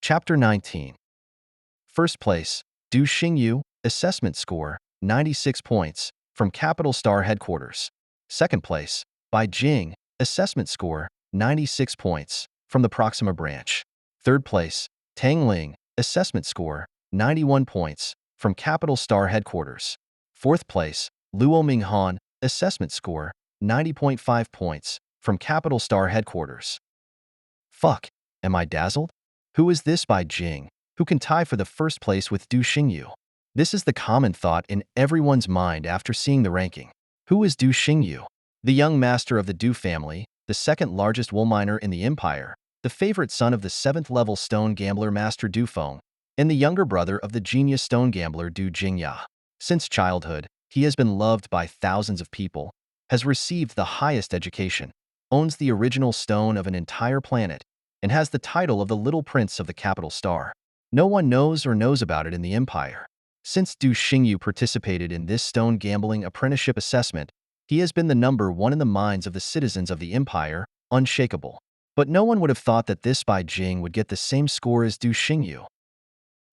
Chapter 19. First place, Du Xingyu, assessment score, 96 points, from Capital Star Headquarters. Second place, Bai Jing, assessment score, 96 points, from the Proxima branch. Third place, Tang Ling, assessment score, 91 points, from Capital Star Headquarters. Fourth place, Luo Minghan, assessment score, 90.5 points, from Capital Star Headquarters. Fuck, am I dazzled? Who is this Bai Jing, who can tie for the first place with Du Xingyu? This is the common thought in everyone's mind after seeing the ranking. Who is Du Xingyu? The young master of the Du family, the second largest wool miner in the empire, the favorite son of the 7th-level stone gambler Master Du Feng, and the younger brother of the genius stone gambler Du Jingya. Since childhood, he has been loved by thousands of people, has received the highest education, owns the original stone of an entire planet, and has the title of the Little Prince of the Capital Star. No one knows about it in the empire. Since Du Xingyu participated in this stone gambling apprenticeship assessment, he has been the number one in the minds of the citizens of the empire, unshakable. But no one would have thought that this Bai Jing would get the same score as Du Xingyu.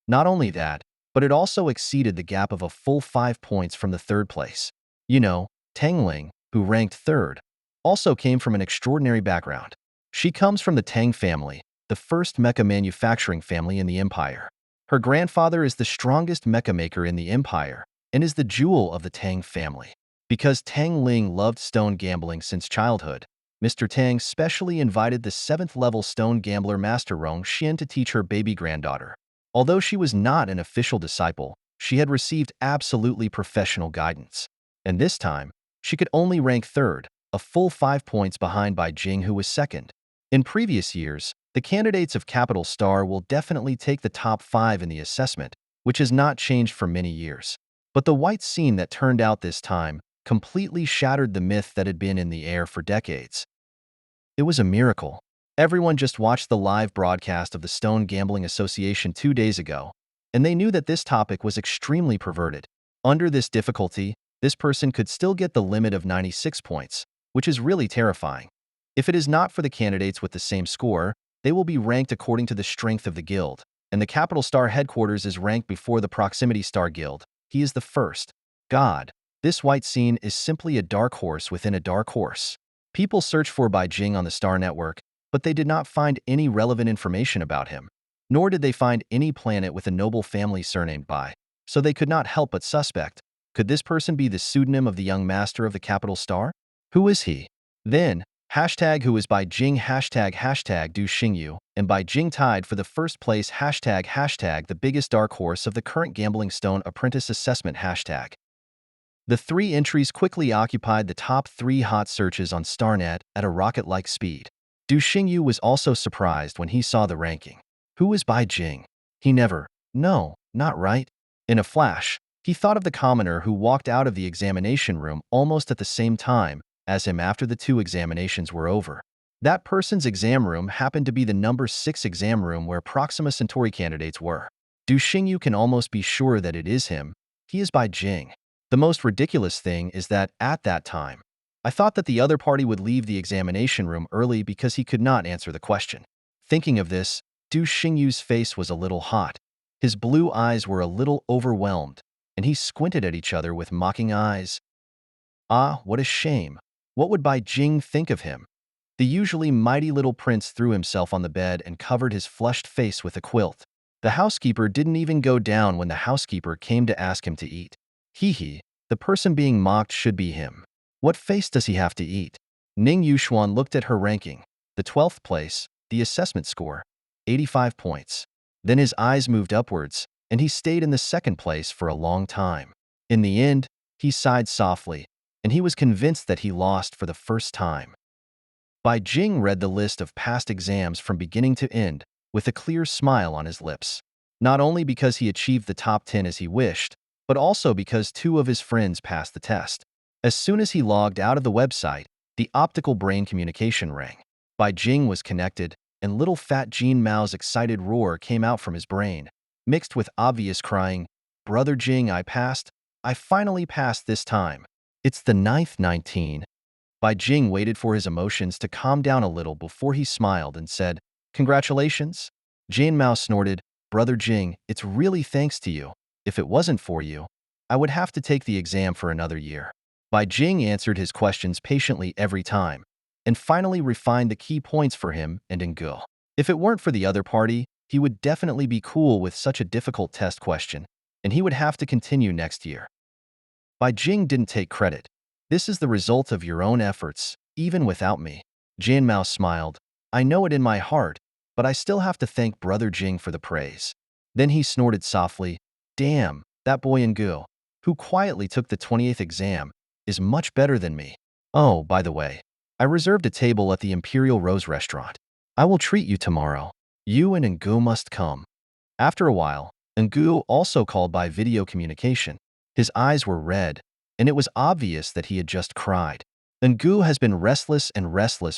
Not only that, but it also exceeded the gap of a full 5 points from the third place. Tang Ling, who ranked third, also came from an extraordinary background. She comes from the Tang family, the first mecha manufacturing family in the empire. Her grandfather is the strongest mecha maker in the empire and is the jewel of the Tang family. Because Tang Ling loved stone gambling since childhood, Mr. Tang specially invited the 7th-level stone gambler Master Rong Xian to teach her baby granddaughter. Although she was not an official disciple, she had received absolutely professional guidance. And this time, she could only rank third, a full 5 points behind Bai Jing, who was second. In previous years, the candidates of Capital Star will definitely take the top 5 in the assessment, which has not changed for many years. But the white scene that turned out this time completely shattered the myth that had been in the air for decades. It was a miracle. Everyone just watched the live broadcast of the Stone Gambling Association 2 days ago, and they knew that this topic was extremely perverted. Under this difficulty, this person could still get the limit of 96 points, which is really terrifying. If it is not for the candidates with the same score, they will be ranked according to the strength of the guild, and the Capital Star Headquarters is ranked before the Proximity Star Guild. He is the first. God. This white scene is simply a dark horse within a dark horse. People search for Bai Jing on the Star Network, but they did not find any relevant information about him, nor did they find any planet with a noble family surnamed Bai, so they could not help but suspect. Could this person be the pseudonym of the young master of the Capital Star? Who is he? Then, #who is Bai Jing ## Du Xingyu, and Bai Jing tied for the first place ## the biggest dark horse of the current Gambling Stone Apprentice Assessment #. The 3 entries quickly occupied the top 3 hot searches on StarNet at a rocket-like speed. Du Xingyu was also surprised when he saw the ranking. Who is Bai Jing? He never, no, not right. In a flash, he thought of the commoner who walked out of the examination room almost at the same time as him after the 2 examinations were over. That person's exam room happened to be the number 6 exam room where Proxima Centauri candidates were. Du Xingyu can almost be sure that it is him. He is Bai Jing. The most ridiculous thing is that, at that time, I thought that the other party would leave the examination room early because he could not answer the question. Thinking of this, Du Xingyu's face was a little hot. His blue eyes were a little overwhelmed, and he squinted at each other with mocking eyes. Ah, what a shame. What would Bai Jing think of him? The usually mighty little prince threw himself on the bed and covered his flushed face with a quilt. The housekeeper didn't even go down when the housekeeper came to ask him to eat. Hee, the person being mocked should be him. What face does he have to eat? Ning Yuxuan looked at her ranking, the 12th place, the assessment score, 85 points. Then his eyes moved upwards, and he stayed in the 2nd place for a long time. In the end, he sighed softly, and he was convinced that he lost for the first time. Bai Jing read the list of past exams from beginning to end, with a clear smile on his lips. Not only because he achieved the top 10 as he wished, but also because 2 of his friends passed the test. As soon as he logged out of the website, the optical brain communication rang. Bai Jing was connected, and little fat Jean Mao's excited roar came out from his brain, mixed with obvious crying. Brother Jing, I passed. I finally passed this time. It's the 9th 19. Bai Jing waited for his emotions to calm down a little before he smiled and said, Congratulations. Jane Mao snorted, "Brother Jing, it's really thanks to you. If it wasn't for you, I would have to take the exam for another year." Bai Jing answered his questions patiently every time, and finally refined the key points for him and Ngul. If it weren't for the other party, he would definitely be cool with such a difficult test question, and he would have to continue next year. Bai Jing didn't take credit. "This is the result of your own efforts, even without me." Jian Mao smiled. "I know it in my heart, but I still have to thank Brother Jing for the praise." Then he snorted softly, "Damn, that boy Ngu, who quietly took the 20th exam, is much better than me. Oh, by the way, I reserved a table at the Imperial Rose restaurant. I will treat you tomorrow. You and Ngu must come." After a while, Ngu also called by video communication. His eyes were red, and it was obvious that he had just cried. Ngu has been restless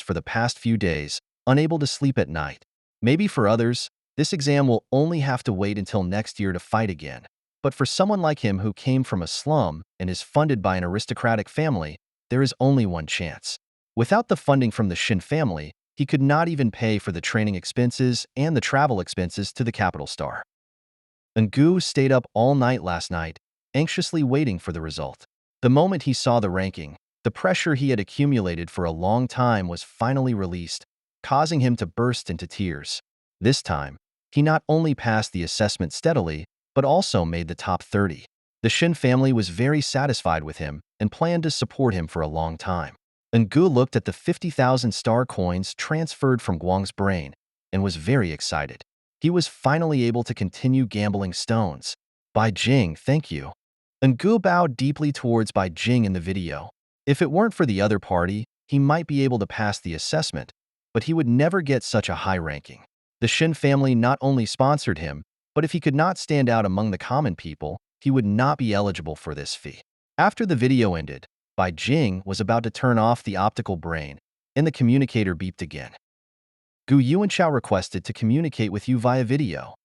for the past few days, unable to sleep at night. Maybe for others, this exam will only have to wait until next year to fight again. But for someone like him who came from a slum and is funded by an aristocratic family, there is only one chance. Without the funding from the Shin family, he could not even pay for the training expenses and the travel expenses to the capital star. Ngu stayed up all night last night, anxiously waiting for the result. The moment he saw the ranking, the pressure he had accumulated for a long time was finally released, causing him to burst into tears. This time, he not only passed the assessment steadily, but also made the top 30. The Shin family was very satisfied with him and planned to support him for a long time. Ngu looked at the 50,000 star coins transferred from Guang's brain and was very excited. He was finally able to continue gambling stones. "Bai Jing, thank you." Ngu bowed deeply towards Bai Jing in the video. If it weren't for the other party, he might be able to pass the assessment, but he would never get such a high ranking. The Shin family not only sponsored him, but if he could not stand out among the common people, he would not be eligible for this fee. After the video ended, Bai Jing was about to turn off the optical brain, and the communicator beeped again. "Gu Yuanchao requested to communicate with you via video."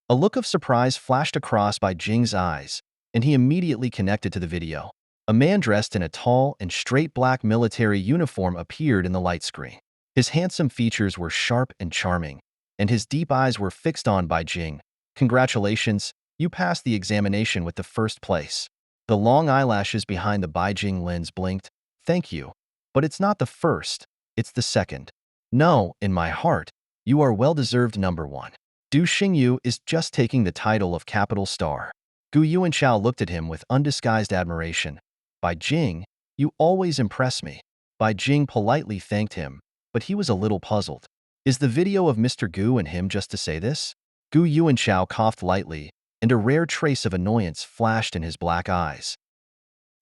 A look of surprise flashed across Bai Jing's eyes, and he immediately connected to the video. A man dressed in a tall and straight black military uniform appeared in the light screen. His handsome features were sharp and charming, and his deep eyes were fixed on Bai Jing. "Congratulations, you passed the examination with the first place." The long eyelashes behind the Bai Jing lens blinked. "Thank you, but it's not the first, it's the second. No, in my heart, you are well-deserved number one. Du Xingyu is just taking the title of capital star." Gu Yuanchao looked at him with undisguised admiration. "Bai Jing, you always impress me." Bai Jing politely thanked him, but he was a little puzzled. Is the video of Mr. Gu and him just to say this? Gu Yuanchao coughed lightly, and a rare trace of annoyance flashed in his black eyes.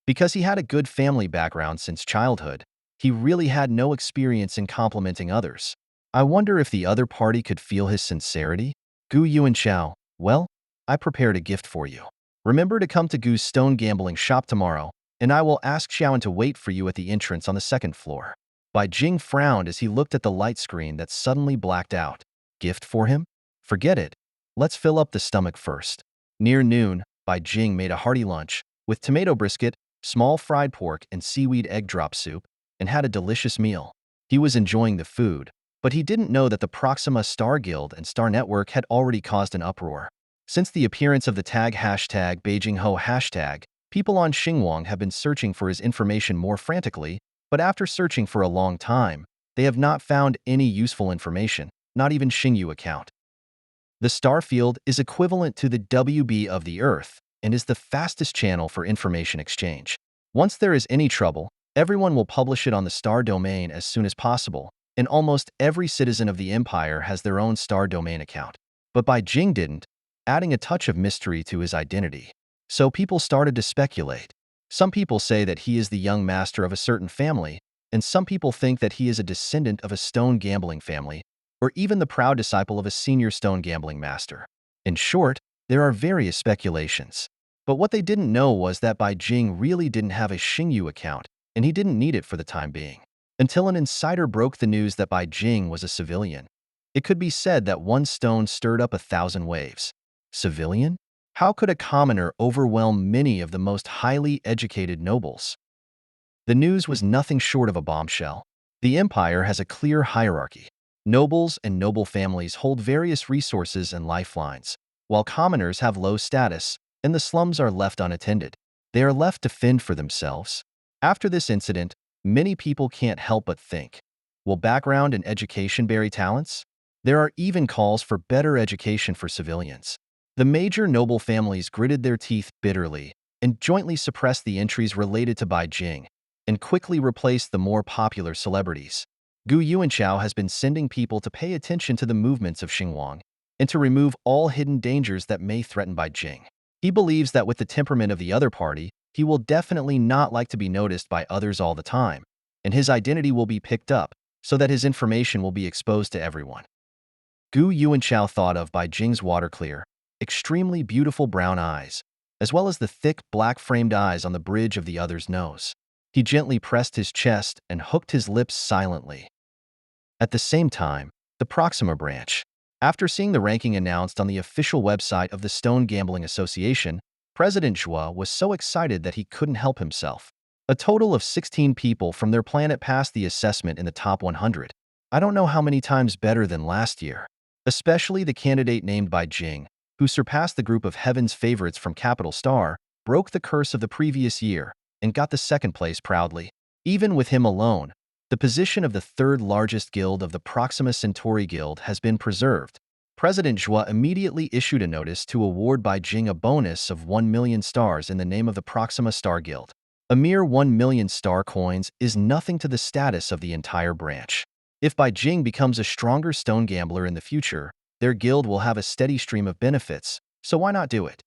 Because he had a good family background since childhood, he really had no experience in complimenting others. I wonder if the other party could feel his sincerity? Gu Yuanchao, "Well, I prepared a gift for you. Remember to come to Gu's stone gambling shop tomorrow, and I will ask Xiaoan to wait for you at the entrance on the second floor." Bai Jing frowned as he looked at the light screen that suddenly blacked out. "Gift for him? Forget it. Let's fill up the stomach first." Near noon, Bai Jing made a hearty lunch with tomato brisket, small fried pork, and seaweed egg drop soup, and had a delicious meal. He was enjoying the food, but he didn't know that the Proxima Star Guild and Star Network had already caused an uproar. Since the appearance of the tag hashtag #BeijingHo hashtag, people on Xinguang have been searching for his information more frantically, but after searching for a long time, they have not found any useful information, not even Xingyu account. The star field is equivalent to the WB of the Earth and is the fastest channel for information exchange. Once there is any trouble, everyone will publish it on the star domain as soon as possible, and almost every citizen of the empire has their own star domain account. But Bai Jing didn't, adding a touch of mystery to his identity. So people started to speculate. Some people say that he is the young master of a certain family, and some people think that he is a descendant of a stone gambling family, or even the proud disciple of a senior stone gambling master. In short, there are various speculations. But what they didn't know was that Bai Jing really didn't have a Xingyu account, and he didn't need it for the time being. Until an insider broke the news that Bai Jing was a civilian. It could be said that one stone stirred up 1,000 waves. Civilian? How could a commoner overwhelm many of the most highly educated nobles? The news was nothing short of a bombshell. The empire has a clear hierarchy. Nobles and noble families hold various resources and lifelines, while commoners have low status and the slums are left unattended. They are left to fend for themselves. After this incident, many people can't help but think, will background and education bury talents? There are even calls for better education for civilians. The major noble families gritted their teeth bitterly and jointly suppressed the entries related to Bai Jing and quickly replaced the more popular celebrities. Gu Yuanchao has been sending people to pay attention to the movements of Xinguang and to remove all hidden dangers that may threaten Bai Jing. He believes that with the temperament of the other party, he will definitely not like to be noticed by others all the time, and his identity will be picked up so that his information will be exposed to everyone. Gu Yuanchao thought of Bai Jing's water-clear, extremely beautiful brown eyes, as well as the thick, black-framed eyes on the bridge of the other's nose. He gently pressed his chest and hooked his lips silently. At the same time, the Proxima branch. After seeing the ranking announced on the official website of the Stone Gambling Association, President Zhua was so excited that he couldn't help himself. A total of 16 people from their planet passed the assessment in the top 100. I don't know how many times better than last year. Especially the candidate named Bai Jing, who surpassed the group of Heaven's favorites from Capital Star, broke the curse of the previous year, and got the second place proudly. Even with him alone, the position of the third largest guild of the Proxima Centauri Guild has been preserved. President Zhua immediately issued a notice to award Bai Jing a bonus of 1 million stars in the name of the Proxima Star Guild. A mere 1 million star coins is nothing to the status of the entire branch. If Bai Jing becomes a stronger stone gambler in the future, their guild will have a steady stream of benefits, so why not do it?